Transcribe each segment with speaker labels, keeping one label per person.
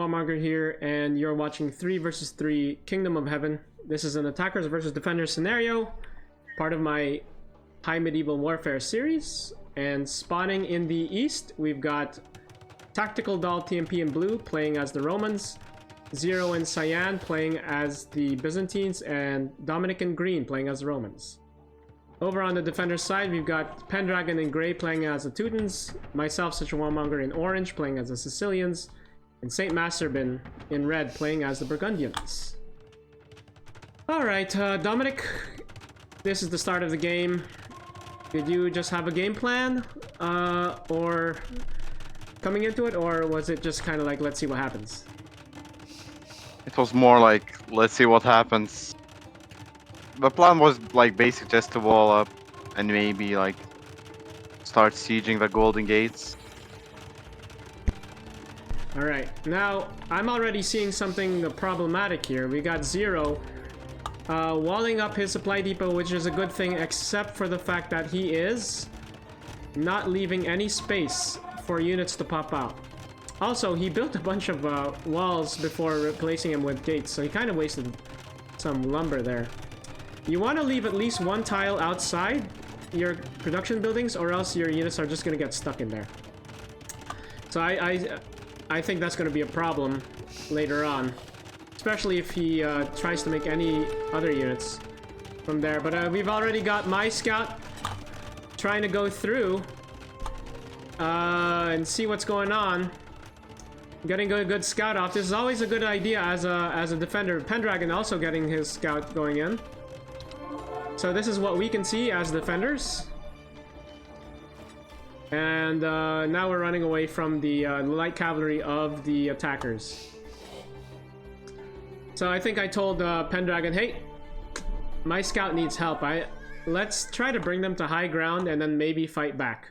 Speaker 1: Warmonger here, and you're watching 3 vs 3 Kingdom of Heaven. This is an attackers versus defenders scenario, part of my High Medieval Warfare series. And spawning in the east, we've got Tactical Doll TMP in blue playing as the Romans, Zero and Cyan playing as the Byzantines, and Dominik in green playing as the Romans. Over on the defender's side, we've got PendragoN in gray playing as the Teutons, myself, such a Warmonger, in orange playing as the Sicilians, and Saint Masturbin in red playing as the Burgundians. Alright, Dominik, this is the start of the game. Did you just have a game plan? Or coming into it, or was it just kind of like, let's see what happens?
Speaker 2: It was more like, let's see what happens. The plan was like basically just to wall up and maybe like start sieging the Golden Gates.
Speaker 1: Alright, now I'm already seeing something problematic here. We got Zero walling up his supply depot, which is a good thing, except for the fact that he is not leaving any space for units to pop out. Also, he built a bunch of walls before replacing them with gates, so he kind of wasted some lumber there. You want to leave at least one tile outside your production buildings, or else your units are just going to get stuck in there. So I think that's going to be a problem later on, especially if he tries to make any other units from there. But we've already got my scout trying to go through and see what's going on. Getting a good scout off. This is always a good idea as a defender. PendragoN also getting his scout going in. So this is what we can see as defenders. And now we're running away from the light cavalry of the attackers. So I think I told PendragoN, hey, my scout needs help. Let's try to bring them to high ground and then maybe fight back.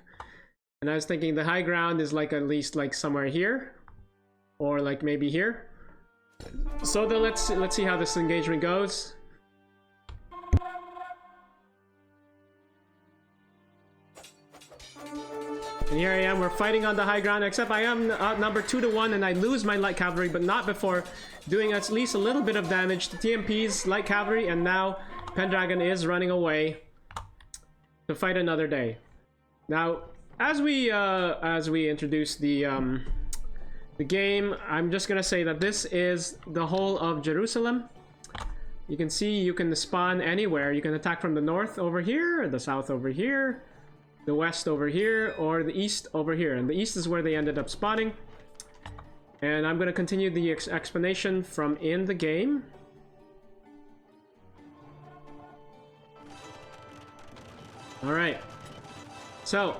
Speaker 1: And I was thinking the high ground is like at least like somewhere here. Or like maybe here. So let's see how this engagement goes. And here I am, we're fighting on the high ground, except I am outnumbered 2-1 and I lose my light cavalry, but not before doing at least a little bit of damage to TMP's light cavalry, and now PendragoN is running away to fight another day. Now, as we introduce the game, I'm just gonna say that this is the whole of Jerusalem. You can see you can spawn anywhere. You can attack from the north over here, or the south over here, the west over here, or the east over here. And the east is where they ended up spawning. And I'm gonna continue the explanation from in the game. Alright. So,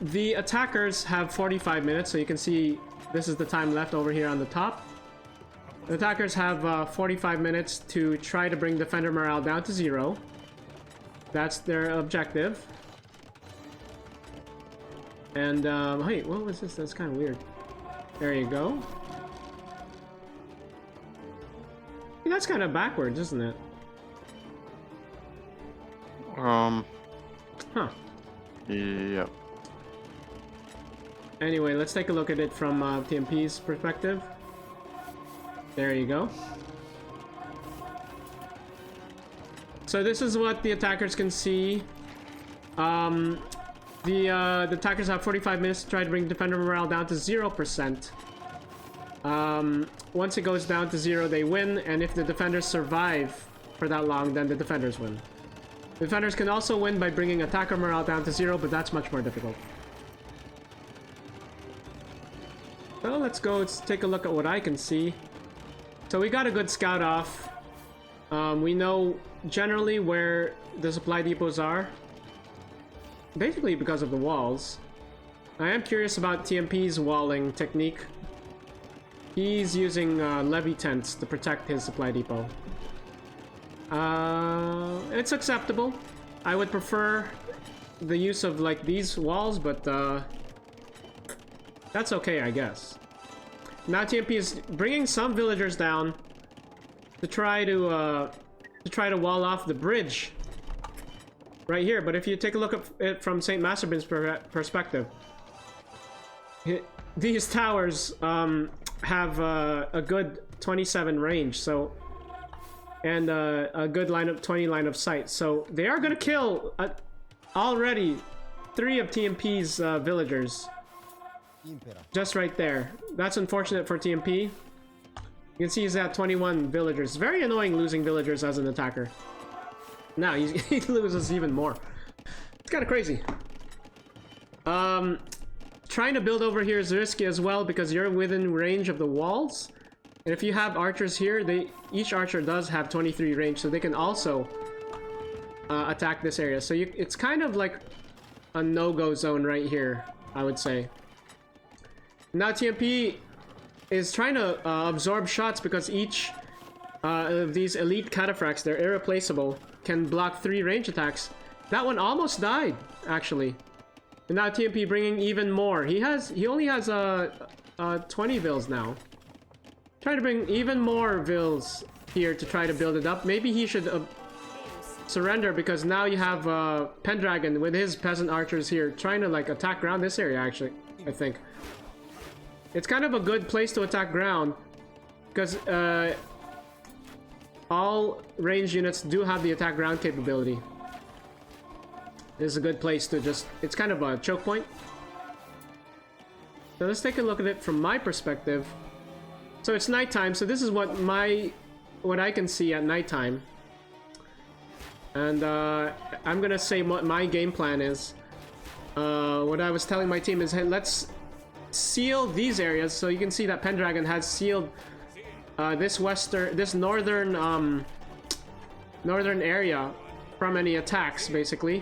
Speaker 1: the attackers have 45 minutes, so you can see this is the time left over here on the top. The attackers have 45 minutes to try to bring defender morale down to 0. That's their objective. And, hey, what was this? That's kind of weird. There you go. Hey, that's kind of backwards, isn't it?
Speaker 2: Huh.
Speaker 1: Yeah. Anyway, let's take a look at it from TMP's perspective. There you go. So this is what the attackers can see. The attackers have 45 minutes to try to bring defender morale down to 0%. Once it goes down to 0, they win, and if the defenders survive for that long, then the defenders win. The defenders can also win by bringing attacker morale down to 0, but that's much more difficult. So let's take a look at what I can see. So we got a good scout off. We know generally where the supply depots are. Basically because of the walls. I am curious about TMP's walling technique. He's using levy tents to protect his supply depot. It's acceptable. I would prefer the use of like these walls, but that's okay, I guess. Now TMP is bringing some villagers down to try to wall off the bridge right here. But if you take a look at it from Saint Masturbin's perspective, these towers have a good 27 range, so, and a good 20 line of sight, so they are gonna kill already 3 of TMP's villagers. Just right there. That's unfortunate for TMP. You can see he's at 21 villagers. Very annoying losing villagers as an attacker. Now he loses even more. It's kind of crazy. Trying to build over here is risky as well because you're within range of the walls. And if you have archers here, each archer does have 23 range, so they can also attack this area. So it's kind of like a no-go zone right here, I would say. Now TMP is trying to absorb shots because each of these elite cataphracts, they're irreplaceable, can block 3 range attacks. That one almost died, actually. And now TMP bringing even more. He only has 20 vills now. Trying to bring even more vills here to try to build it up. Maybe he should surrender because now you have PendragoN with his peasant archers here trying to like attack ground this area, actually, I think. It's kind of a good place to attack ground because all ranged units do have the attack ground capability. This is a good place to just... It's kind of a choke point. So let's take a look at it from my perspective. So it's nighttime, so this is what I can see at nighttime. And I'm gonna say what my game plan is. What I was telling my team is, hey, let's seal these areas. So you can see that PendragoN has sealed this northern area from any attacks, basically.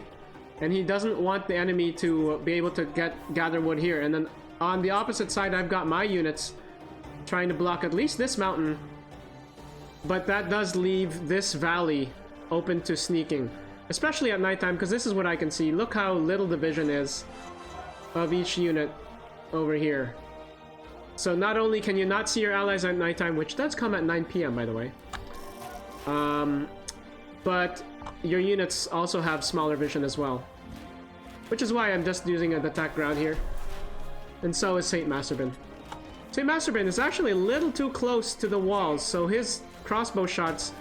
Speaker 1: And he doesn't want the enemy to be able to gather wood here. And then on the opposite side, I've got my units trying to block at least this mountain. But that does leave this valley open to sneaking, especially at nighttime, because this is what I can see. Look how little the vision is of each unit over here. So not only can you not see your allies at nighttime, which does come at 9 PM, by the way, but your units also have smaller vision as well, which is why I'm just using an attack ground here. And so is St. Masturbin. St. Masturbin is actually a little too close to the walls, so his crossbow shots,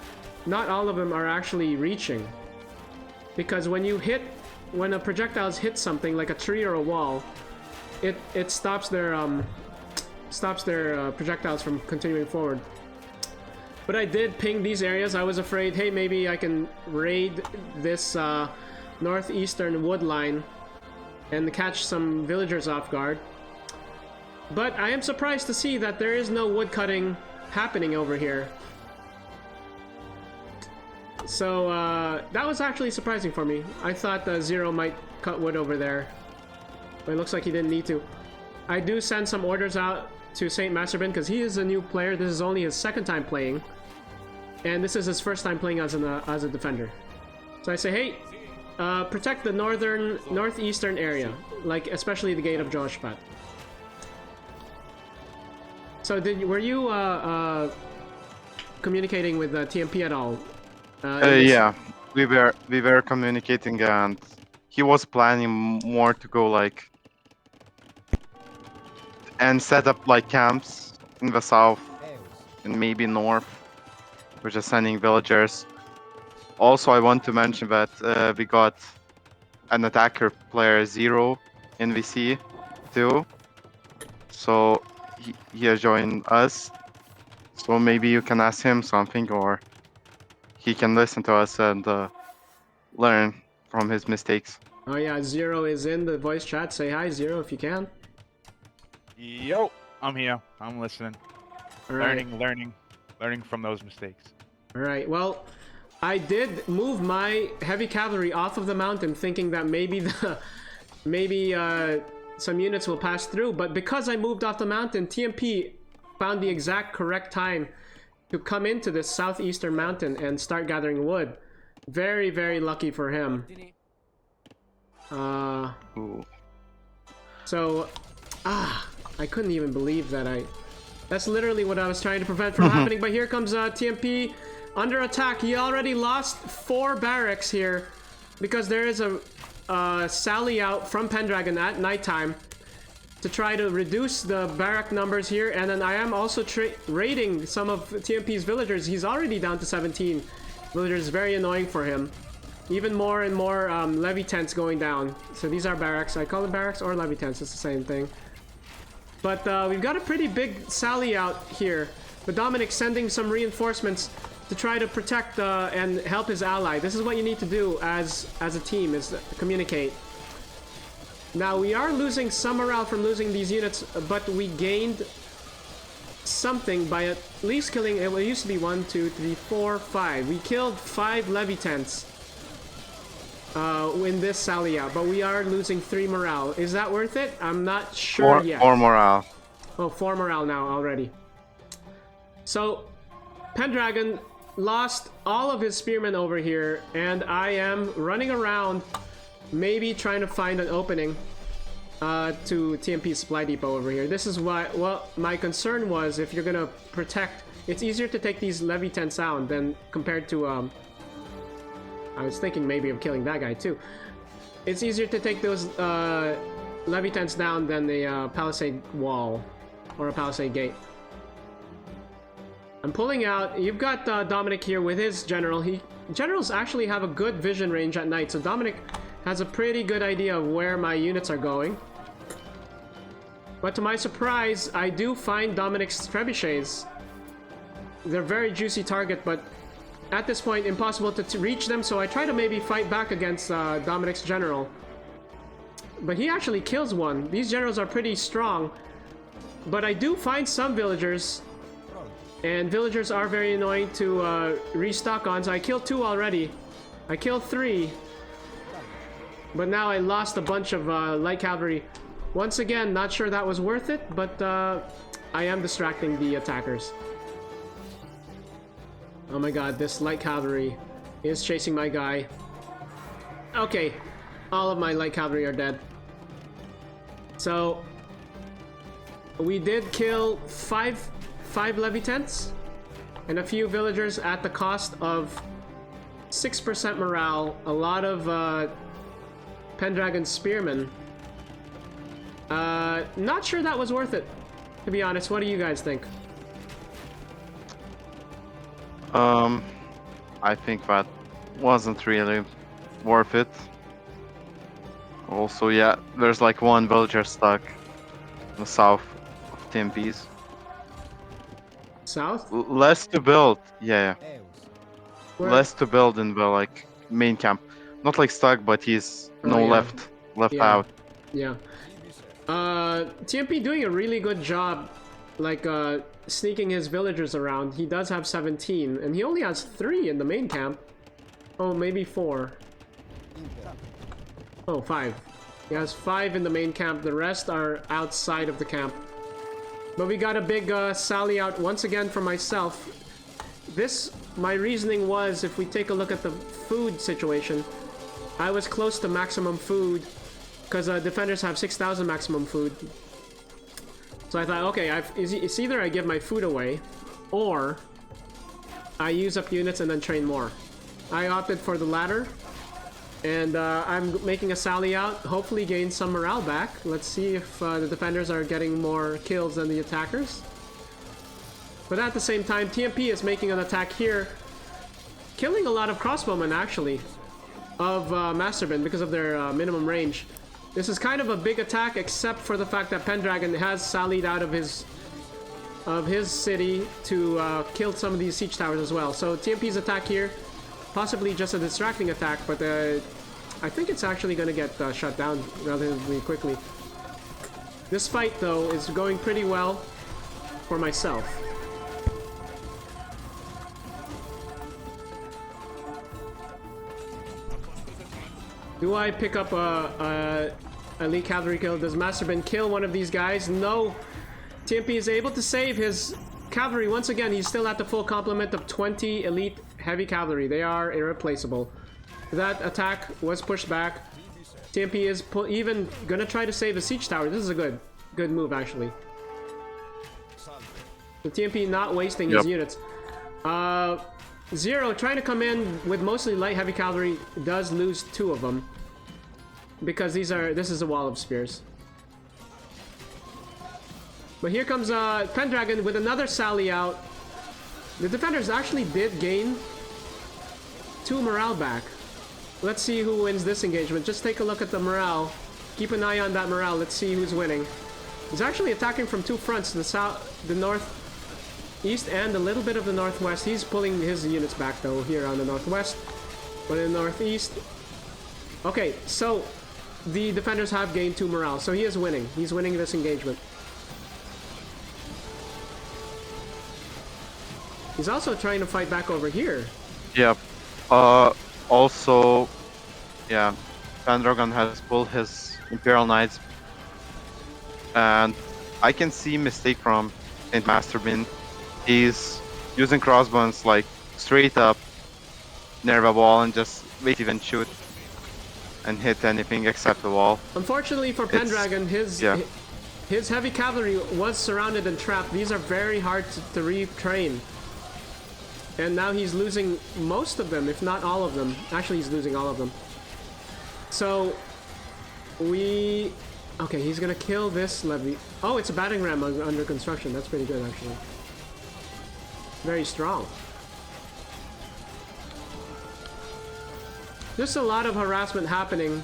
Speaker 1: not all of them are actually reaching. Because when a projectiles hit something like a tree or a wall, it stops their projectiles from continuing forward. But I did ping these areas. I was afraid, hey, maybe I can raid this northeastern wood line and catch some villagers off guard. But I am surprised to see that there is no wood cutting happening over here. So that was actually surprising for me. I thought Zero might cut wood over there, but it looks like he didn't need to. I do send some orders out to St. Masturbin because he is a new player. This is only his 2nd time playing, and this is his 1st time playing as a defender. So I say, hey, protect the northeastern area, like especially the Gate of Jehoshaphat. So were you communicating with TMP at all?
Speaker 2: Yeah, we were communicating, and he was planning more to go like and set up like camps in the south and maybe north. We're just sending villagers. Also, I want to mention that we got an attacker player 0 in VC too, so he has joined us. So maybe you can ask him something, or he can listen to us and learn from his mistakes.
Speaker 1: Oh yeah, Zero is in the voice chat. Say hi, Zero, if you can.
Speaker 3: Yo, I'm here. I'm listening.
Speaker 1: All right.
Speaker 3: Learning from those mistakes.
Speaker 1: All right. Well, I did move my heavy cavalry off of the mountain, thinking that maybe some units will pass through. But because I moved off the mountain, TMP found the exact correct time to come into this southeastern mountain and start gathering wood. Very, very lucky for him. So, I couldn't even believe that that's literally what I was trying to prevent from happening. But here comes TMP under attack. He already lost 4 barracks here because there is a sally out from PendragoN at nighttime. to try to reduce the barrack numbers here, and then I am also raiding some of TMP's villagers. He's already down to 17 villagers, very annoying for him. Even more and more levy tents going down. So these are barracks. I call them barracks or levy tents, it's the same thing. But we've got a pretty big sally out here. But Dominik sending some reinforcements to try to protect and help his ally. This is what you need to do as a team, is communicate. Now, we are losing some morale from losing these units, but we gained something by at least killing... It used to be 1, 2, 3, 4, 5. We killed 5 levy tents in this sally out, but we are losing 3 morale. Is that worth it? I'm not sure yet.
Speaker 2: 4 morale.
Speaker 1: Oh, 4 morale now already. So, PendragoN lost all of his spearmen over here, and I am running around, maybe trying to find an opening to TMP supply depot over here. This is why, well, my concern was, if you're gonna protect, it's easier to take these levy tents out than compared to, I was thinking maybe of killing that guy too. It's easier to take those levy tents down than the palisade wall or a palisade gate. I'm pulling out. You've got Dominik here with his general. Generals actually have a good vision range at night, so Dominik has a pretty good idea of where my units are going. But to my surprise, I do find Dominik's trebuchets. They're a very juicy target, but at this point, impossible to reach them, so I try to maybe fight back against Dominik's general. But he actually kills one. These generals are pretty strong. But I do find some villagers, and villagers are very annoying to restock on, so I killed 2 already. I killed 3. But now I lost a bunch of light cavalry. Once again, not sure that was worth it, but I am distracting the attackers. Oh my god, this light cavalry is chasing my guy. Okay, all of my light cavalry are dead. So, we did kill 5 levy tents and a few villagers at the cost of 6% morale, a lot of PendragoN spearmen. Not sure that was worth it, to be honest. What do you guys think?
Speaker 2: I think that wasn't really worth it. Also, yeah, there's like 1 villager stuck in the south of TMP's.
Speaker 1: South?
Speaker 2: Less to build, yeah.
Speaker 1: Where?
Speaker 2: Less to build in the like main camp. Not like stuck, but he's left
Speaker 1: Yeah.
Speaker 2: out.
Speaker 1: Yeah. TMP doing a really good job, like sneaking his villagers around. He does have 17, and he only has 3 in the main camp. Oh, maybe 4. Oh, 5. He has 5 in the main camp. The rest are outside of the camp. But we got a big sally out once again for myself. My reasoning was, if we take a look at the food situation, I was close to maximum food, because defenders have 6,000 maximum food. So I thought, okay, it's either I give my food away, or I use up units and then train more. I opted for the latter, and I'm making a sally out, hopefully gain some morale back. Let's see if the defenders are getting more kills than the attackers. But at the same time, TMP is making an attack here, killing a lot of crossbowmen, actually, of Masturbin because of their minimum range. This is kind of a big attack, except for the fact that PendragoN has sallied out of his city to kill some of these siege towers as well. So TMP's attack here, possibly just a distracting attack, but I think it's actually going to get shut down relatively quickly. This fight, though, is going pretty well for myself. Do I pick up a elite cavalry kill? Does Masturbin kill one of these guys? No. TMP is able to save his cavalry. Once again, he's still at the full complement of 20 elite heavy cavalry. They are irreplaceable. That attack was pushed back. TMP is even gonna try to save a siege tower. This is a good move, actually. The TMP not wasting his units. Zero trying to come in with mostly light heavy cavalry does lose 2 of them, because this is a wall of spears. But here comes PendragoN with another sally out. The defenders actually did gain 2 morale back. Let's see who wins this engagement. Just take a look at the morale. Keep an eye on that morale. Let's see who's winning. He's actually attacking from 2 fronts, the south, the northeast, and a little bit of the northwest. He's pulling his units back though here on the northwest, but in the northeast. Okay, so the defenders have gained 2 morale, so he is winning. He's winning this engagement. He's also trying to fight back over here.
Speaker 2: Yep. Also, yeah, PendragoN has pulled his Imperial Knights, and I can see mistake from Saint Masturbin. He's using crossbows like straight up near the wall and just wait even shoot and hit anything except the wall.
Speaker 1: Unfortunately for PendragoN, his heavy cavalry was surrounded and trapped. These are very hard to retrain. And now he's losing most of them, if not all of them. Actually, he's losing all of them. So, okay, he's gonna kill this levy. Oh, it's a battering ram under construction. That's pretty good, actually. Very strong. There's a lot of harassment happening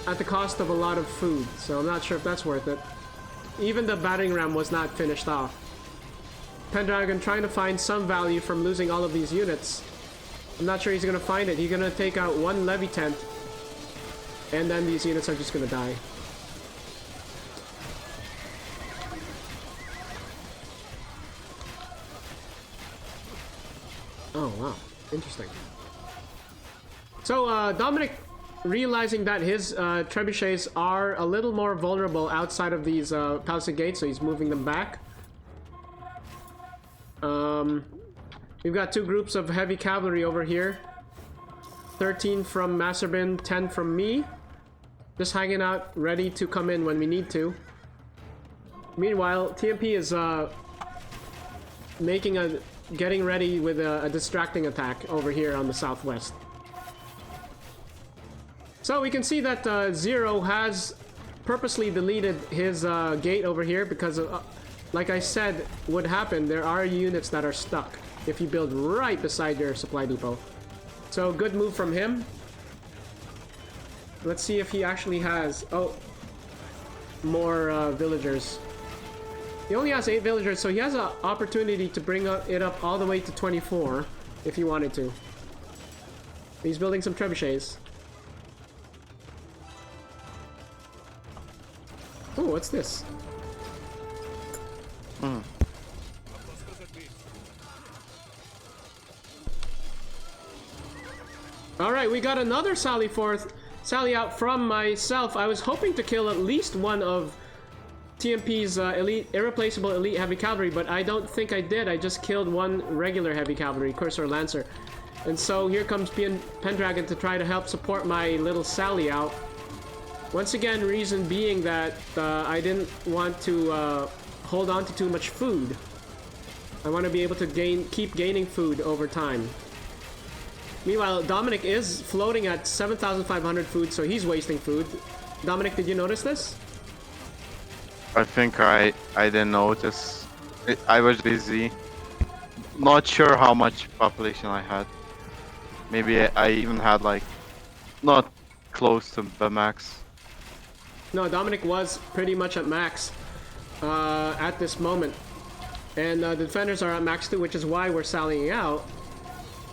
Speaker 1: at the cost of a lot of food, so I'm not sure if that's worth it. Even the battering ram was not finished off. PendragoN trying to find some value from losing all of these units. I'm not sure he's gonna find it. He's gonna take out 1 levy tent, and then these units are just gonna die. Oh wow, interesting. So Dominik, realizing that his trebuchets are a little more vulnerable outside of these palisade gates, so he's moving them back. We've got 2 groups of heavy cavalry over here. 13 from Masturbin, 10 from me. Just hanging out, ready to come in when we need to. Meanwhile, TMP is getting ready with a distracting attack over here on the southwest. So we can see that Zero has purposely deleted his gate over here because like I said would happen, there are units that are stuck if you build right beside your supply depot. So good move from him. Let's see if he actually has more villagers. He only has 8 villagers, so he has an opportunity to bring it up all the way to 24 if he wanted to. He's building some trebuchets. Oh, what's this? Alright, we got another sally out from myself. I was hoping to kill at least one of TMP's irreplaceable elite heavy cavalry, but I don't think I did. I just killed 1 regular heavy cavalry, Cursor Lancer. And so here comes PendragoN to try to help support my little sally out. Once again, reason being that I didn't want to hold on to too much food. I want to be able to keep gaining food over time. Meanwhile, Dominik is floating at 7,500 food, so he's wasting food. Dominik, did you notice this?
Speaker 2: I think I didn't notice. I was busy. Not sure how much population I had. Maybe I even had like not close to the max.
Speaker 1: No, Dominik was pretty much at max at this moment. And the defenders are at max too, which is why we're sallying out.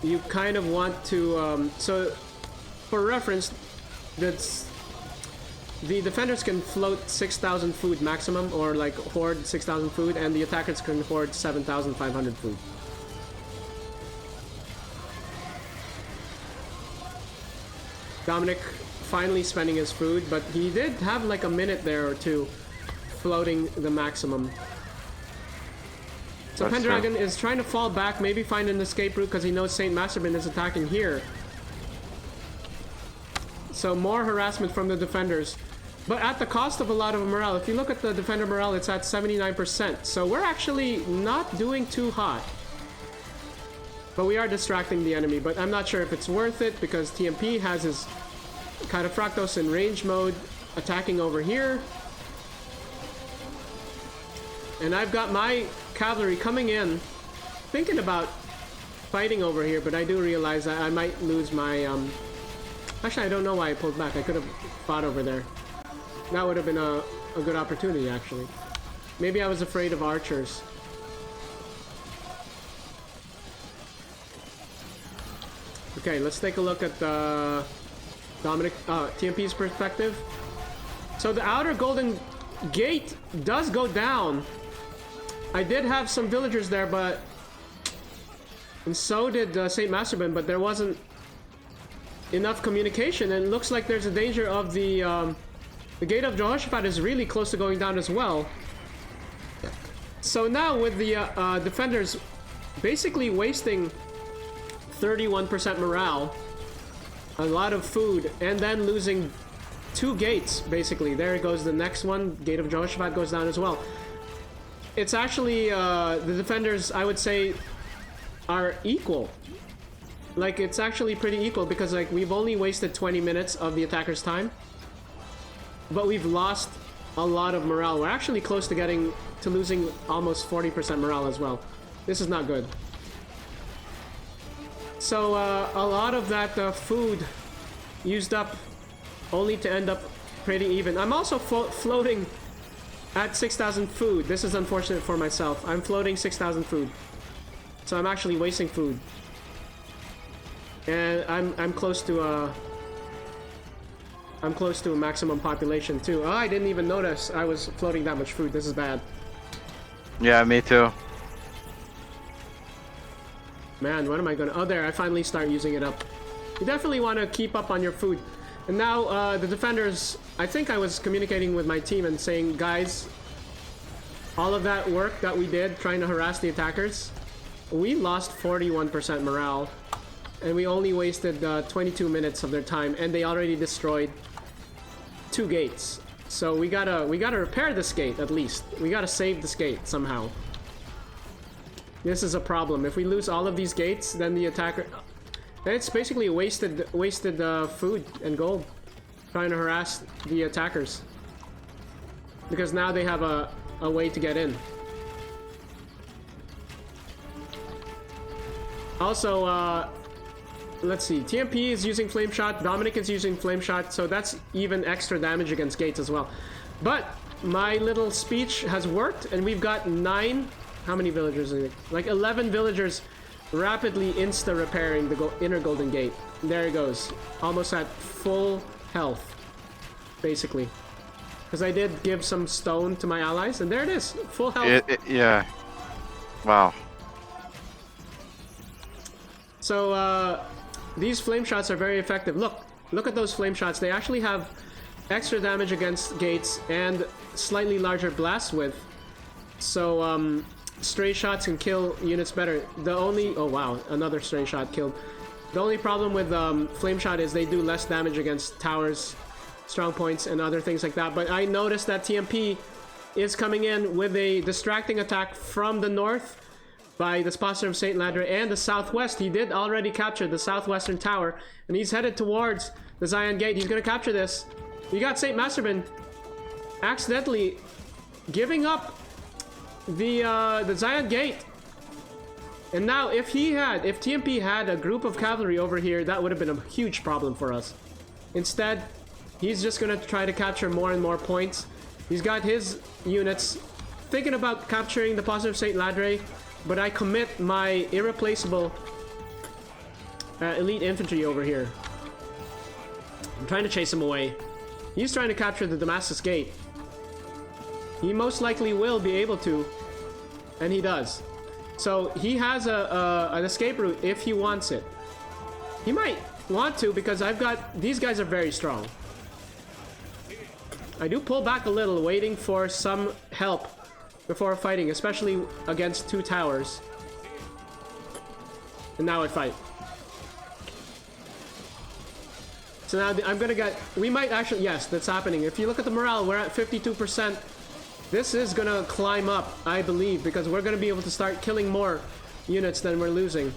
Speaker 1: You kind of want to... so, for reference, the defenders can float 6,000 food maximum, or like hoard 6,000 food, and the attackers can hoard 7,500 food. Dominik finally spending his food, but he did have like a minute there or two floating the maximum. So PendragoN is trying to fall back, maybe find an escape route because he knows Saint Masturbin is attacking here. So more harassment from the defenders, but at the cost of a lot of morale. If you look at the defender morale, it's at 79%. So we're actually not doing too hot. But we are distracting the enemy, but I'm not sure if it's worth it because TMP has his Cataphractos in range mode attacking over here. And I've got my cavalry coming in, thinking about fighting over here, but I do realize that I might lose my, Actually, I don't know why I pulled back. I could have fought over there. That would have been a good opportunity, actually. Maybe I was afraid of archers. Okay, let's take a look at the Dominik, TMP's perspective. So the outer golden gate does go down. I did have some villagers there, but... And so did St. Masturbin, but there wasn't enough communication, and it looks like there's a danger of the Gate of Jehoshaphat is really close to going down as well. So now with the defenders basically wasting 31% morale, a lot of food, and then losing 2 gates, basically. There goes the next one. Gate of Jehoshaphat goes down as well. It's actually, the defenders, I would say, are equal. Like, it's actually pretty equal because, like, we've only wasted 20 minutes of the attacker's time. But we've lost a lot of morale. We're actually close to losing almost 40% morale as well. This is not good. So, a lot of that food used up only to end up pretty even. I'm also floating at 6,000 food. This is unfortunate for myself. I'm floating 6,000 food. So I'm actually wasting food. And I'm close to a maximum population too. Oh, I didn't even notice I was floating that much food. This is bad.
Speaker 2: Yeah, me too.
Speaker 1: Man, what am I gonna... Oh, there, I finally start using it up. You definitely want to keep up on your food. And now, the defenders... I think I was communicating with my team and saying, guys, all of that work that we did trying to harass the attackers, we lost 41% morale. And we only wasted 22 minutes of their time, and they already destroyed 2 gates. So we gotta repair this gate, at least. We gotta save this gate somehow. This is a problem. If we lose all of these gates, then the attacker... It's basically wasted food and gold trying to harass the attackers. Because now they have a way to get in. Also, let's see. TMP is using Flame Shot. Dominik is using Flame Shot. So that's even extra damage against gates as well. But my little speech has worked, and we've got 9... How many villagers? Like 11 villagers rapidly insta-repairing the inner golden gate. There it goes. Almost at full health, basically. Because I did give some stone to my allies, and there it is. Full health.
Speaker 2: Yeah. Wow.
Speaker 1: So, these flame shots are very effective. Look at those flame shots. They actually have extra damage against gates and slightly larger blast width. So, stray shots can kill units better. The only... Oh, wow. Another stray shot killed. The only problem with flame shot is they do less damage against towers, strong points, and other things like that. But I noticed that TMP is coming in with a distracting attack from the north by the sponsor of St. Ladra, and the southwest. He did already capture the southwestern tower, and he's headed towards the Zion Gate. He's going to capture this. You got St. Masturbin accidentally giving up the Zion Gate. And now if TMP had a group of cavalry over here, that would have been a huge problem for us. Instead, he's just gonna try to capture more and more points. He's got his units thinking about capturing the positive St. Ladre, but I commit my irreplaceable elite infantry over here. I'm trying to chase him away. He's trying to capture the Damascus Gate. He most likely will be able to, and he does. So he has an escape route if he wants it. He might want to, because I've got... These guys are very strong. I do pull back a little, waiting for some help before fighting, especially against 2 towers. And now I fight. So now I'm gonna get... We might actually... Yes, that's happening. If you look at the morale, we're at 52%. This is gonna climb up, I believe, because we're gonna be able to start killing more units than we're losing.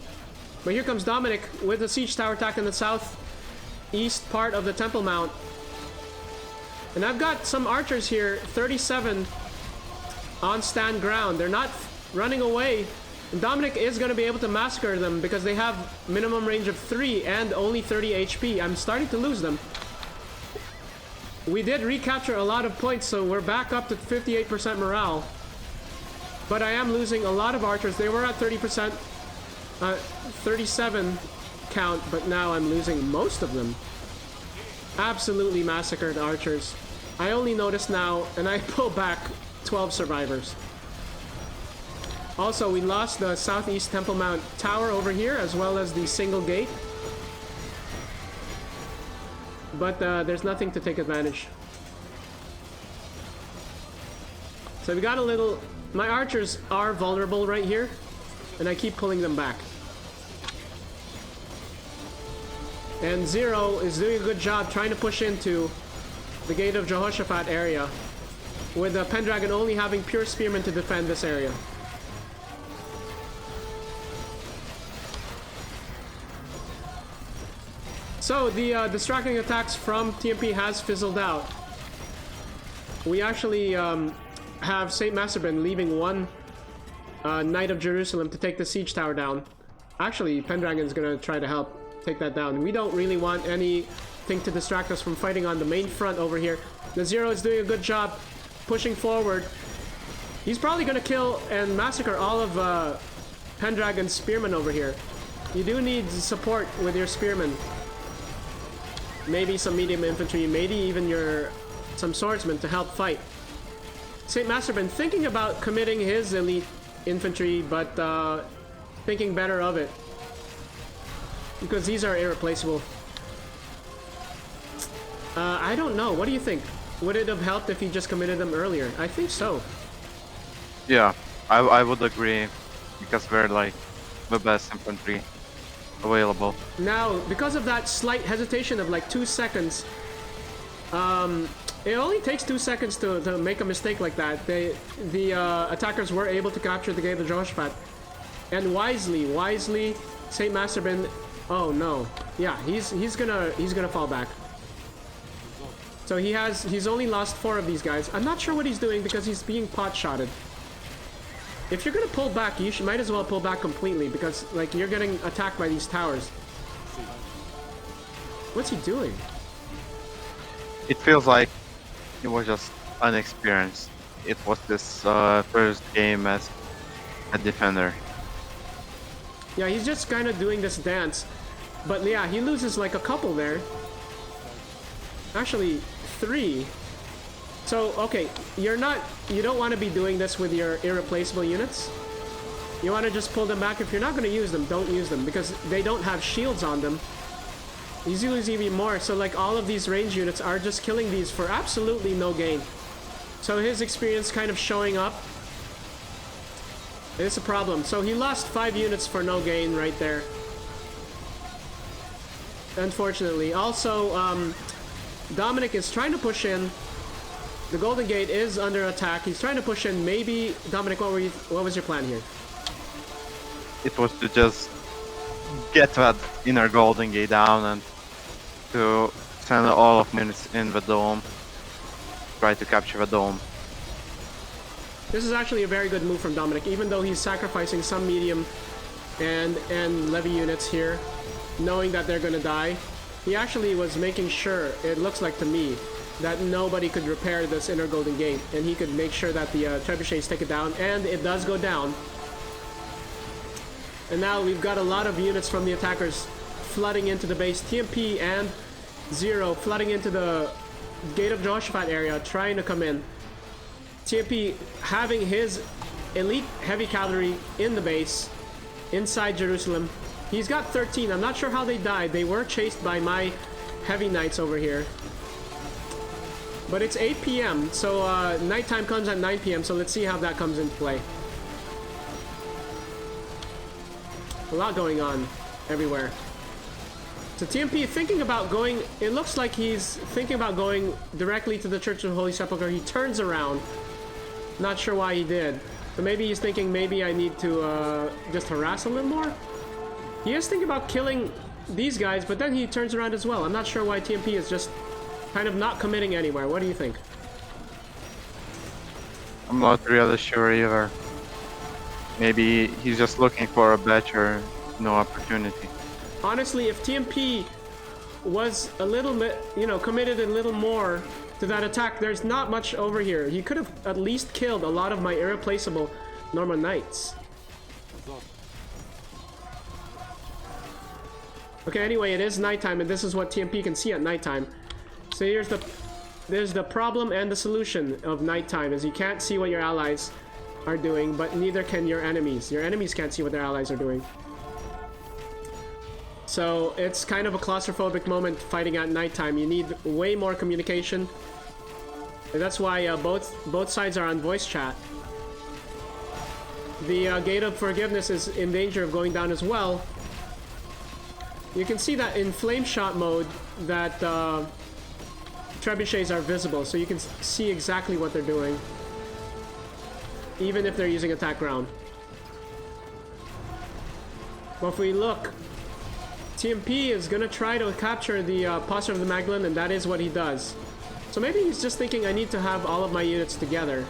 Speaker 1: But here comes Dominik with the siege tower attack in the southeast part of the Temple Mount. And I've got some archers here, 37 on stand ground. They're not running away. And Dominik is going to be able to massacre them because they have minimum range of 3 and only 30 HP. I'm starting to lose them. We did recapture a lot of points, so we're back up to 58% morale. But I am losing a lot of archers. They were at 30%, 37 count, but now I'm losing most of them. Absolutely massacred archers. I only noticed now, and I pull back 12 survivors. Also, we lost the Southeast Temple Mount Tower over here, as well as the single gate. But there's nothing to take advantage. So we got a little... My archers are vulnerable right here, and I keep pulling them back. And Zero is doing a good job trying to push into the Gate of Jehoshaphat area, with PendragoN only having pure spearmen to defend this area. So the distracting attacks from TMP has fizzled out. We actually have St. Masturbin leaving one Knight of Jerusalem to take the siege tower down. Actually, PendragoN's gonna try to help take that down. We don't really want anything to distract us from fighting on the main front over here. The Zero is doing a good job pushing forward. He's probably gonna kill and massacre all of PendragoN's spearmen over here. You do need support with your spearmen. Maybe some medium infantry, maybe even some swordsmen to help fight. St. Masturbin thinking about committing his elite infantry, but thinking better of it. Because these are irreplaceable. I don't know. What do you think? Would it have helped if he just committed them earlier? I think so.
Speaker 2: Yeah, I would agree. Because we're like the best infantry available.
Speaker 1: Now, because of that slight hesitation of like 2 seconds, it only takes 2 seconds to make a mistake like that. The attackers were able to capture the Gate of Jehoshaphat. And wisely, St. Masturbin... Oh no. Yeah, he's gonna fall back. So he's only lost 4 of these guys. I'm not sure what he's doing because he's being pot-shotted. If you're gonna pull back, you might as well pull back completely because like you're getting attacked by these towers. What's he doing?
Speaker 2: It feels like he was just unexperienced. It was this first game as a defender.
Speaker 1: Yeah, he's just kind of doing this dance. But yeah, he loses like a couple there. Actually, 3. So, okay, you don't want to be doing this with your irreplaceable units. You want to just pull them back. If you're not going to use them, don't use them because they don't have shields on them. These lose even more. So like all of these range units are just killing these for absolutely no gain. So his experience kind of showing up. It's a problem. So he lost 5 units for no gain right there. Unfortunately. Also, Dominik is trying to push in. The Golden Gate is under attack. He's trying to push in. Maybe... Dominik, what was your plan here?
Speaker 2: It was to just get that inner Golden Gate down and to send all of units in the dome. Try to capture the dome.
Speaker 1: This is actually a very good move from Dominik, even though he's sacrificing some medium and levy units here, knowing that they're gonna die. He actually was making sure, it looks like to me, that nobody could repair this inner Golden Gate, and he could make sure that the trebuchets take it down, and it does go down. And now we've got a lot of units from the attackers flooding into the base. TMP and Zero flooding into the Gate of Jehoshaphat area, trying to come in. TMP having his elite heavy cavalry in the base, inside Jerusalem. He's got 13. I'm not sure how they died. They were chased by my heavy knights over here. But it's 8 p.m., so nighttime comes at 9 p.m., so let's see how that comes into play. A lot going on everywhere. So TMP thinking about going, it looks like he's thinking about going directly to the Church of the Holy Sepulchre. He turns around. Not sure why he did. But maybe he's thinking maybe I need to just harass a little more. He is thinking about killing these guys, but then he turns around as well. I'm not sure why TMP is just kind of not committing anywhere. What do you think?
Speaker 2: I'm not really sure either. Maybe he's just looking for a better, opportunity.
Speaker 1: Honestly, if TMP was a little bit, committed a little more to that attack, there's not much over here. He could have at least killed a lot of my irreplaceable Norman Knights. Okay, anyway, it is nighttime, and this is what TMP can see at nighttime. So there's the problem and the solution of nighttime, is you can't see what your allies are doing, but neither can your enemies. Your enemies can't see what their allies are doing. So it's kind of a claustrophobic moment fighting at nighttime. You need way more communication. And that's why both sides are on voice chat. The Gate of Forgiveness is in danger of going down as well. You can see that in flame shot mode that trebuchets are visible, so you can see exactly what they're doing, even if they're using attack ground. But if we look, TMP is gonna try to capture the posture of the Magdalene, and that is what he does. So maybe he's just thinking, I need to have all of my units together.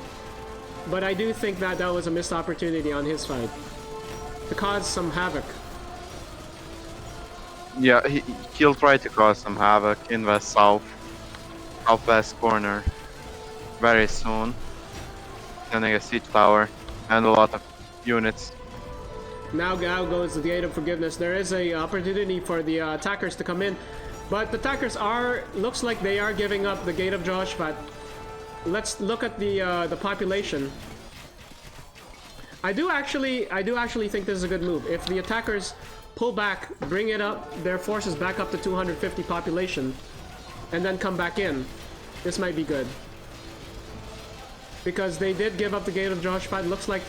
Speaker 1: But I do think that that was a missed opportunity on his side to cause some havoc.
Speaker 2: Yeah, he'll try to cause some havoc in the southwest corner very soon. Sending a siege tower and a lot of units.
Speaker 1: Now goes the Gate of Forgiveness. There is a opportunity for the attackers to come in, but the attackers looks like they are giving up the Gate of Jehoshaphat. Let's look at the population. I do actually think this is a good move. If the attackers pull back, bring their forces back up to 250 population, and then come back in, this might be good. Because they did give up the Gate of Jehoshaphat. Looks like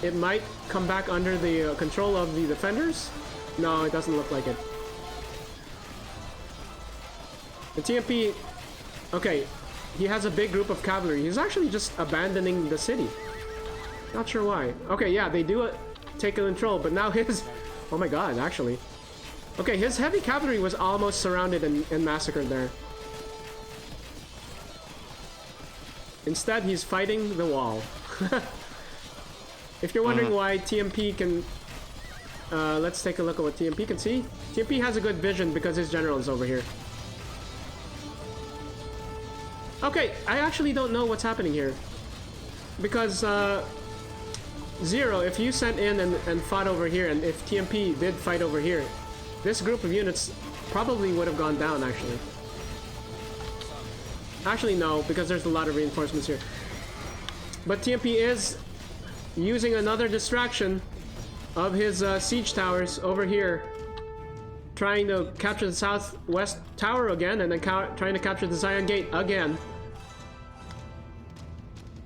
Speaker 1: it might come back under the control of the defenders. No, it doesn't look like it. The TMP, okay, he has a big group of cavalry. He's actually just abandoning the city. Not sure why. Okay, yeah, they do take control, but now his... Oh my god, actually. Okay, his heavy cavalry was almost surrounded and massacred there. Instead, he's fighting the wall. If you're wondering why TMP can... let's take a look at what TMP can see. TMP has a good vision because his general is over here. Okay, I actually don't know what's happening here. Because, Zero, if you sent in and fought over here, and if TMP did fight over here, this group of units probably would have gone down, actually. Actually, no, because there's a lot of reinforcements here. But TMP is using another distraction of his siege towers over here, trying to capture the southwest tower again, and then trying to capture the Zion Gate again.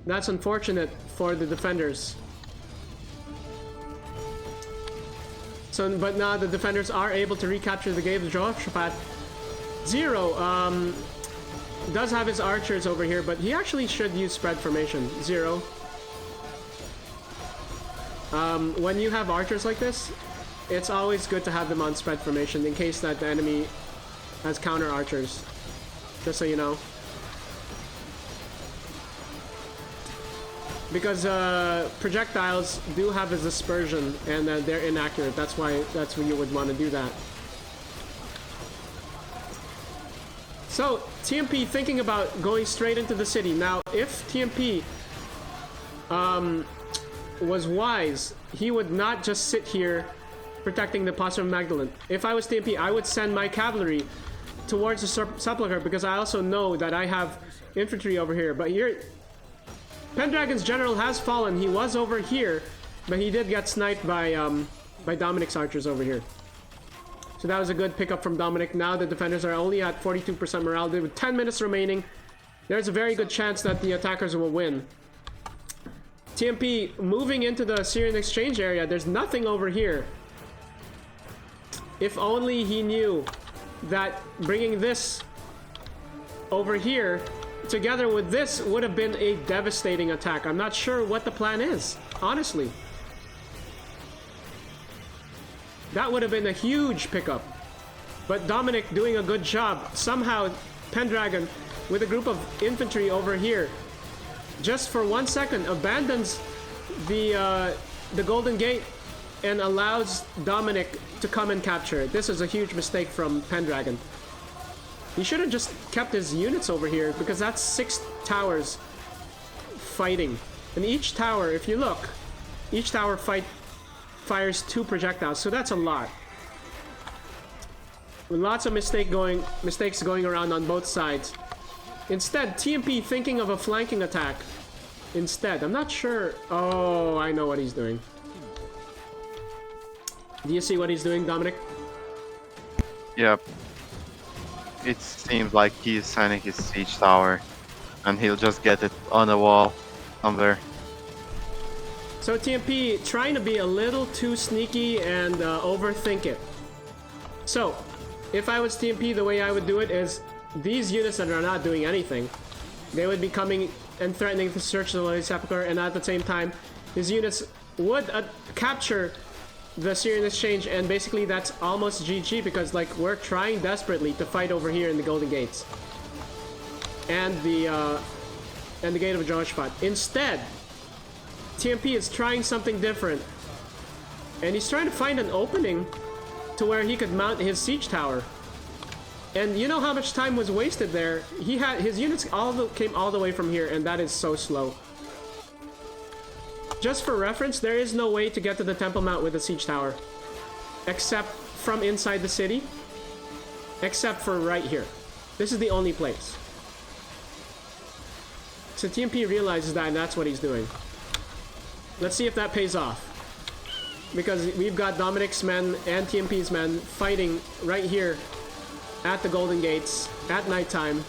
Speaker 1: That's unfortunate for the defenders. So, but now the defenders are able to recapture the Gate of Jehoshaphat. Zero does have his archers over here, but he actually should use spread formation. Zero. When you have archers like this, it's always good to have them on spread formation in case that the enemy has counter archers. Just so you know. Because projectiles do have a dispersion and they're inaccurate. That's when you would want to do that. So TMP thinking about going straight into the city. Now, if TMP was wise, he would not just sit here protecting the Pastor of Magdalene. If I was TMP, I would send my cavalry towards the Sepulchre because I also know that I have infantry over here. But here, Pendragon's general has fallen. He was over here, but he did get sniped by Dominik's archers over here. So that was a good pickup from Dominik. Now the defenders are only at 42% morale. With 10 minutes remaining, there's a very good chance that the attackers will win. TMP moving into the Syrian exchange area. There's nothing over here. If only he knew that bringing this over here together with this would have been a devastating attack. I'm not sure what the plan is, honestly. That would have been a huge pickup. But Dominik doing a good job. Somehow, Pendragon, with a group of infantry over here, just for 1 second, abandons the Golden Gate and allows Dominik to come and capture it. This is a huge mistake from PendragoN. He should have just kept his units over here, because that's 6 towers fighting. And each tower, if you look, each tower fires 2 projectiles, so that's a lot. With lots of mistakes going around on both sides. Instead, TMP thinking of a flanking attack. Instead, I'm not sure. Oh, I know what he's doing. Do you see what he's doing, Dominik?
Speaker 2: Yep. It seems like he's sending his siege tower, and he'll just get it on the wall somewhere.
Speaker 1: So TMP trying to be a little too sneaky and overthink it. So, if I was TMP, the way I would do it is these units that are not doing anything, they would be coming and threatening to search the Holy Sepulchre, and at the same time, his units would capture the Syrian Exchange, and basically that's almost GG, because like we're trying desperately to fight over here in the Golden Gates and the Gate of Jehoshaphat. Instead, TMP is trying something different, and he's trying to find an opening to where he could mount his siege tower. And you know how much time was wasted there? He had his units came all the way from here, and that is so slow. Just for reference, there is no way to get to the Temple Mount with a siege tower, except from inside the city, except for right here. This is the only place. So TMP realizes that, and that's what he's doing. Let's see if that pays off, because we've got Dominik's men and TMP's men fighting right here at the Golden Gates at nighttime.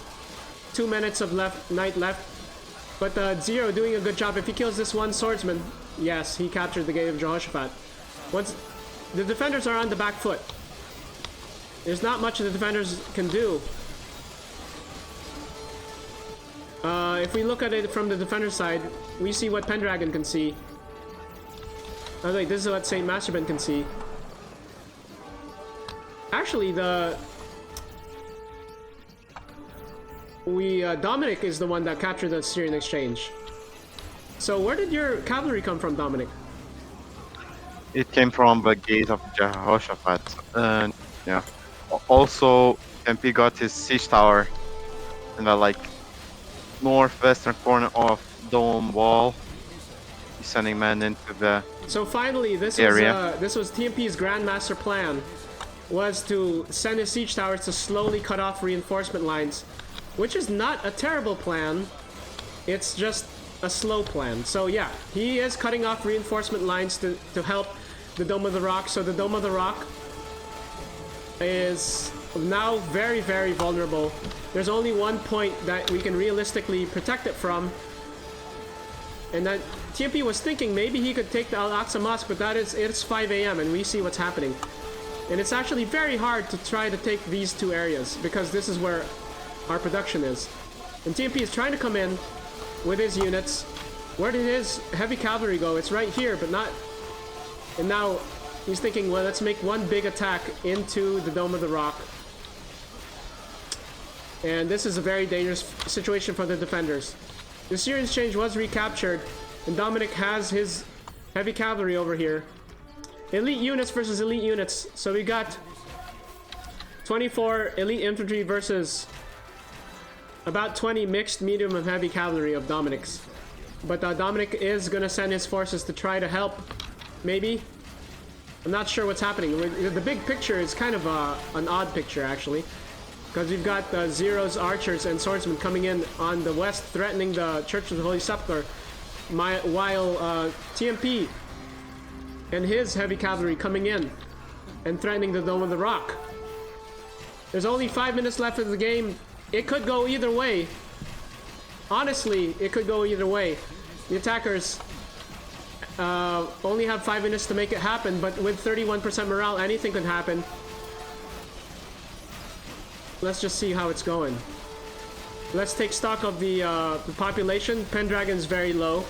Speaker 1: 2 minutes of night left. But Zero doing a good job. If he kills this one swordsman, yes, he captured the Gate of Jehoshaphat. Once the defenders are on the back foot, there's not much the defenders can do. If we look at it from the defender side, we see what PendragoN can see. Oh wait, this is what Saint Masturbin can see. Actually, Dominik is the one that captured the Syrian Exchange. So where did your cavalry come from, Dominik?
Speaker 2: It came from the Gate of Jehoshaphat. And yeah. Also, MP got his siege tower in the like northwestern corner of Dome Wall. He's sending men into the
Speaker 1: So finally, this was TMP's Grandmaster plan, was to send his siege towers to slowly cut off reinforcement lines, which is not a terrible plan. It's just a slow plan. So yeah, he is cutting off reinforcement lines to help the Dome of the Rock. So the Dome of the Rock is now very, very vulnerable. There's only one point that we can realistically protect it from, and that TMP was thinking maybe he could take the Al-Aqsa Mosque, but it's 5 a.m. and we see what's happening. And it's actually very hard to try to take these 2 areas, because this is where our production is. And TMP is trying to come in with his units. Where did his heavy cavalry go? It's right here, but not... And now he's thinking, well, let's make one big attack into the Dome of the Rock. And this is a very dangerous situation for the defenders. The Syrian Exchange was recaptured, and Dominik has his heavy cavalry over here. Elite units versus elite units. So we got 24 elite infantry versus about 20 mixed medium and heavy cavalry of Dominik's. But Dominik is gonna send his forces to try to help, maybe. I'm not sure what's happening. The big picture is kind of an odd picture, actually, because we've got Zero's archers and swordsmen coming in on the west, threatening the Church of the Holy Sepulchre, while TMP and his heavy cavalry coming in and threatening the Dome of the Rock. There's only 5 minutes left of the game. It could go either way. Honestly, it could go either way. The attackers only have 5 minutes to make it happen, but with 31% morale, anything could happen. Let's just see how it's going. Let's take stock of the population. PendragoN's very low.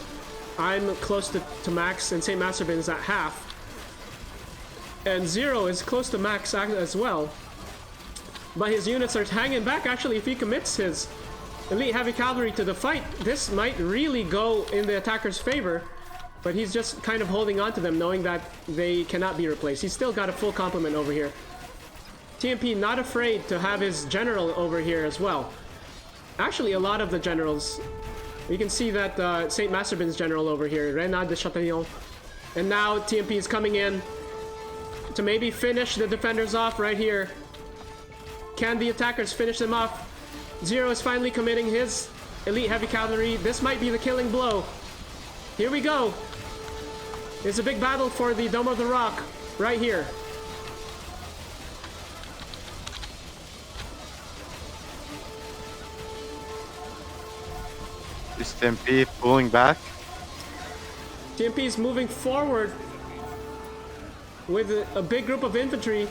Speaker 1: I'm close to max, and Saint Masturbin is at half. And Zero is close to max as well. But his units are hanging back. Actually, if he commits his elite heavy cavalry to the fight. This might really go in the attacker's favor, but he's just kind of holding on to them, knowing that they cannot be replaced. He's still got a full complement over here. TMP not afraid to have his general over here as well. Actually, a lot of the generals. You can see that St. Masturbin's general over here, Renard de Chatillon. And now TMP is coming in to maybe finish the defenders off right here. Can the attackers finish them off? Zero is finally committing his elite heavy cavalry. This might be the killing blow. Here we go. It's a big battle for the Dome of the Rock right here.
Speaker 2: Is TMP pulling back?
Speaker 1: TMP is moving forward with a big group of infantry,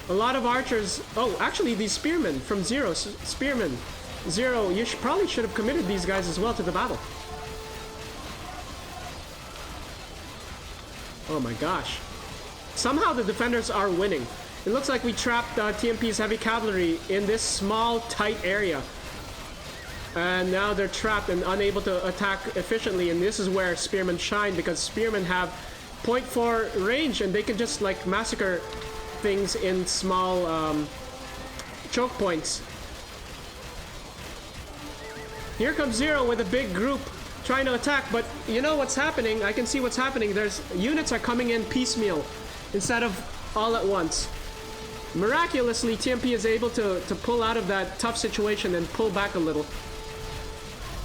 Speaker 1: a lot of archers. Oh, actually, these spearmen from Zero. Spearmen. Zero, you probably should have committed these guys as well to the battle. Oh my gosh. Somehow the defenders are winning. It looks like we trapped TMP's heavy cavalry in this small, tight area. And now they're trapped and unable to attack efficiently, and this is where spearmen shine, because spearmen have 0.4 range and they can just like massacre things in small choke points. Here comes Zero with a big group trying to attack, but you know what's happening? I can see what's happening. There's units are coming in piecemeal instead of all at once. Miraculously, TMP is able to pull out of that tough situation and pull back a little.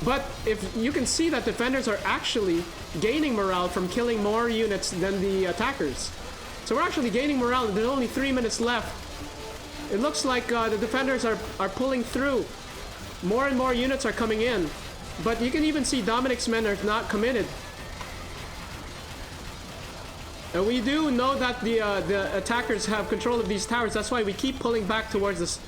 Speaker 1: But if you can see that defenders are actually gaining morale from killing more units than the attackers. So we're actually gaining morale. There's only 3 minutes left. It looks like the defenders are pulling through. More and more units are coming in. But you can even see Dominik's men are not committed. And we do know that the attackers have control of these towers. That's why we keep pulling back towards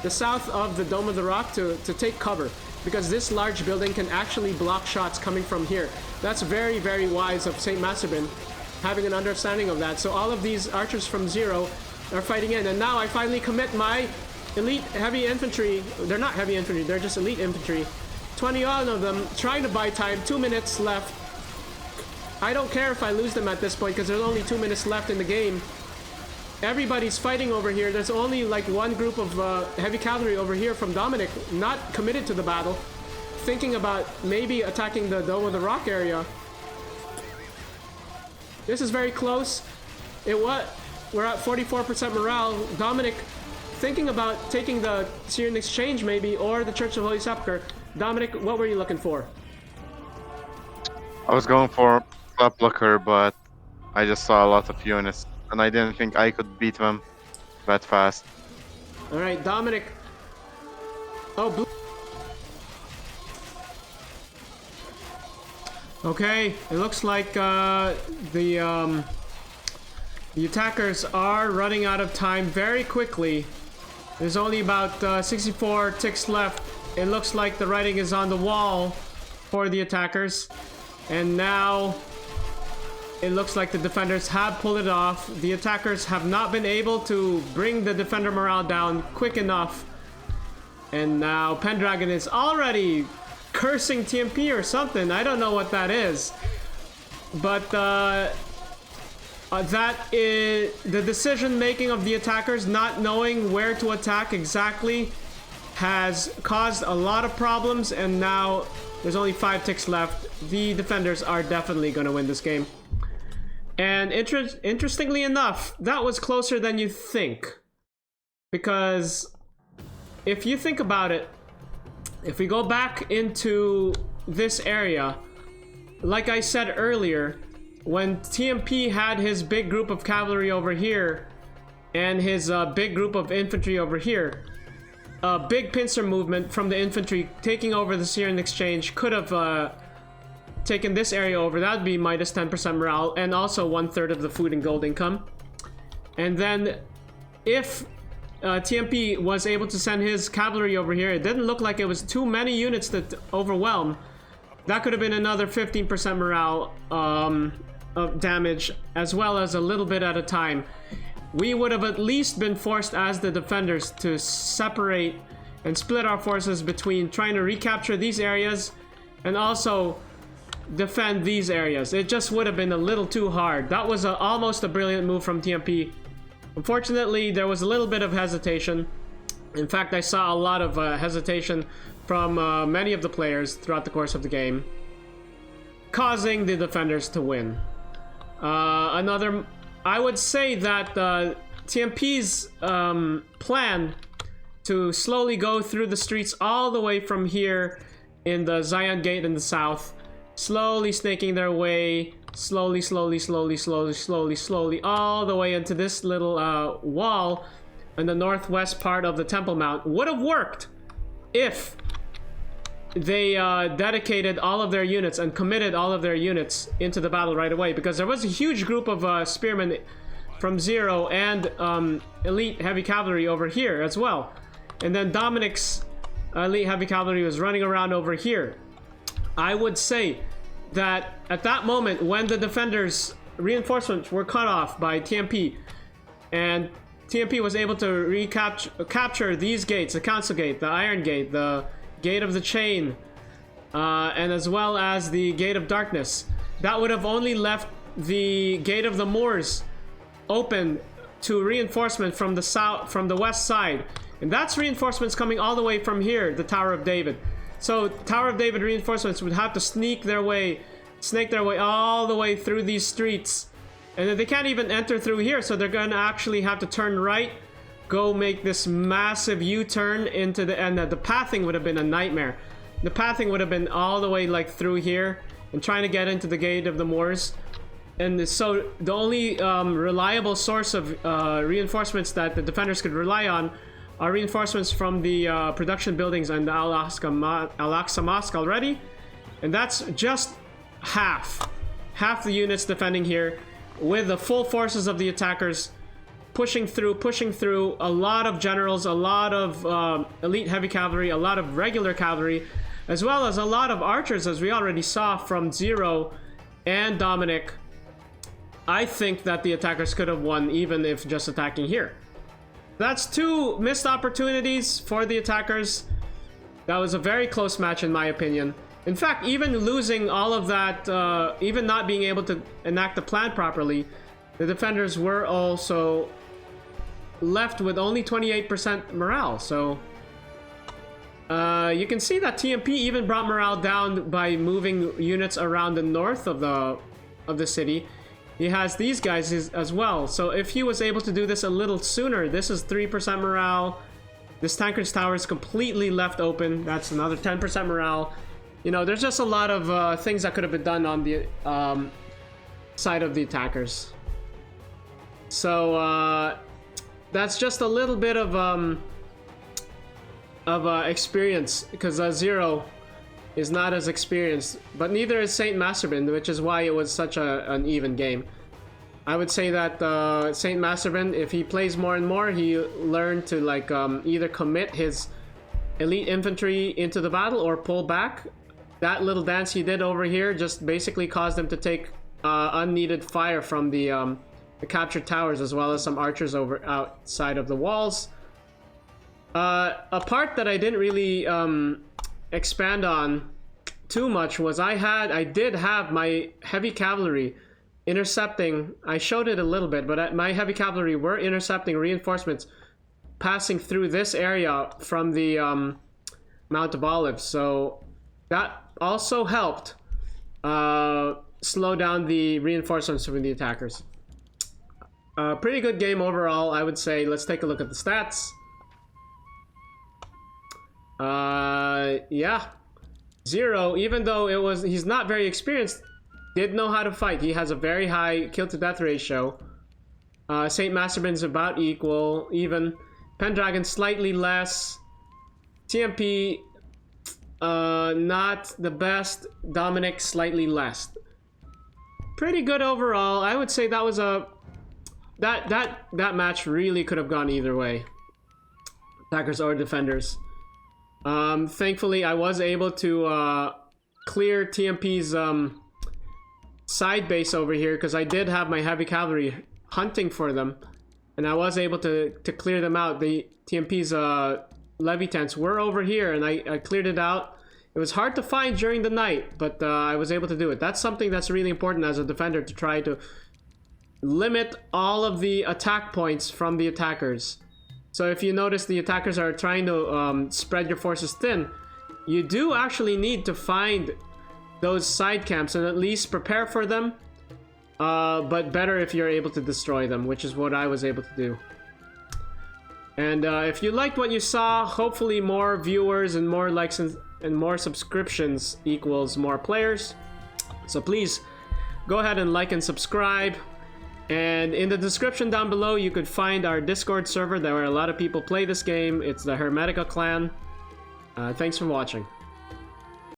Speaker 1: the south of the Dome of the Rock to take cover. Because this large building can actually block shots coming from here. That's very, very wise of St. Masturbin, having an understanding of that. So all of these archers from Zero are fighting in. And now I finally commit my elite heavy infantry. They're not heavy infantry, they're just elite infantry. 21 of them trying to buy time. 2 minutes left. I don't care if I lose them at this point because there's only 2 minutes left in the game. Everybody's fighting over here. There's only like one group of heavy cavalry over here from Dominik, not committed to the battle, thinking about maybe attacking the Dome of the Rock area. This is very close. We're at 44% morale. Dominik thinking about taking the Syrian Exchange maybe, or the Church of Holy Sepulchre. Dominik, what were you looking for?
Speaker 2: I was going for Flap Blocker, but I just saw a lot of units, and I didn't think I could beat them that fast.
Speaker 1: Alright, Dominik. Oh, blue. Okay, it looks like the attackers are running out of time very quickly. There's only about 64 ticks left. It looks like the writing is on the wall for the attackers. And now it looks like the defenders have pulled it off. The attackers have not been able to bring the defender morale down quick enough. And now PendragoN is already cursing TMP or something. I don't know what that is. But that is the decision making of the attackers, not knowing where to attack exactly, has caused a lot of problems. And now there's only 5 ticks left. The defenders are definitely going to win this game. And interestingly enough, that was closer than you think. Because if you think about it, if we go back into this area, like I said earlier, when TMP had his big group of cavalry over here and his big group of infantry over here, a big pincer movement from the infantry taking over the Syrian Exchange could have taken this area over. That would be minus 10% morale and also 1/3 of the food and gold income. And then if TMP was able to send his cavalry over here, it didn't look like it was too many units to overwhelm. That could have been another 15% morale of damage, as well as a little bit at a time. We would have at least been forced as the defenders to separate and split our forces between trying to recapture these areas and also defend these areas. It just would have been a little too hard. That was almost a brilliant move from TMP. Unfortunately, there was a little bit of hesitation. In fact, I saw a lot of hesitation from many of the players throughout the course of the game, causing the defenders to win. I would say that TMP's plan to slowly go through the streets all the way from here in the Zion Gate in the south, slowly snaking their way, slowly, all the way into this little wall in the northwest part of the Temple Mount, would have worked if they dedicated all of their units and committed all of their units into the battle right away, because there was a huge group of spearmen from Zero and elite heavy cavalry over here as well. And then Dominik's elite heavy cavalry was running around over here. I would say that at that moment, when the defenders' reinforcements were cut off by TMP, and TMP was able to capture these gates, the Council Gate, the Iron Gate, the Gate of the Chain, and as well as the Gate of Darkness, that would have only left the Gate of the Moors open to reinforcement from the south, from the west side. And that's reinforcements coming all the way from here, the Tower of David. So Tower of David reinforcements would have to snake their way all the way through these streets. And then they can't even enter through here, so they're gonna actually have to turn right, go make this massive U-turn into the, and the pathing would have been a nightmare. The pathing would have been all the way like through here and trying to get into the Gate of the Moors. And so the only reliable source of reinforcements that the defenders could rely on are reinforcements from the production buildings and the Al-Aqsa Mosque already. And that's just half the units defending here, with the full forces of the attackers pushing through, a lot of generals, a lot of elite heavy cavalry, a lot of regular cavalry, as well as a lot of archers, as we already saw from Zero and Dominik. I think that the attackers could have won even if just attacking here. That's two missed opportunities for the attackers. That was a very close match in my opinion. In fact, even losing all of that, even not being able to enact the plan properly, the defenders were also left with only 28% morale. So you can see that TMP even brought morale down by moving units around the north of the city. He has these guys as well. So if he was able to do this a little sooner, this is 3% morale. This Tankard's Tower is completely left open. That's another 10% morale. You know, there's just a lot of things that could have been done on the side of the attackers. So that's just a little bit of experience, because Zero is not as experienced, but neither is Saint Masturbin, which is why it was such an even game. I would say that Saint Masturbin, if he plays more and more, he learned to like either commit his elite infantry into the battle or pull back. That little dance he did over here just basically caused him to take unneeded fire from the captured towers, as well as some archers over outside of the walls. A part that I didn't really expand on too much was I did have my heavy cavalry intercepting. I showed it a little bit, but my heavy cavalry were intercepting reinforcements passing through this area from the Mount of Olives, so that also helped slow down the reinforcements from the attackers. Pretty good game overall, I would say. Let's take a look at the stats. Yeah, Zero, even though he's not very experienced, did know how to fight. He has a very high kill to death ratio. Saint Masturbin's about even. PendragoN slightly less. TMP not the best. Dominik slightly less. Pretty good overall. I would say that was that match really could have gone either way, attackers or defenders. Thankfully, I was able to clear TMP's side base over here, because I did have my heavy cavalry hunting for them, and I was able to clear them out. The TMP's levy tents were over here, and I cleared it out. It was hard to find during the night, but I was able to do it. That's something that's really important as a defender, to try to limit all of the attack points from the attackers. So if you notice the attackers are trying to spread your forces thin, you do actually need to find those side camps and at least prepare for them. But better if you're able to destroy them, which is what I was able to do. And if you liked what you saw, hopefully more viewers and more likes and more subscriptions equals more players. So please go ahead and like and subscribe. And in the description down below, you could find our Discord server where a lot of people play this game. It's the Hermetica clan. Thanks for watching.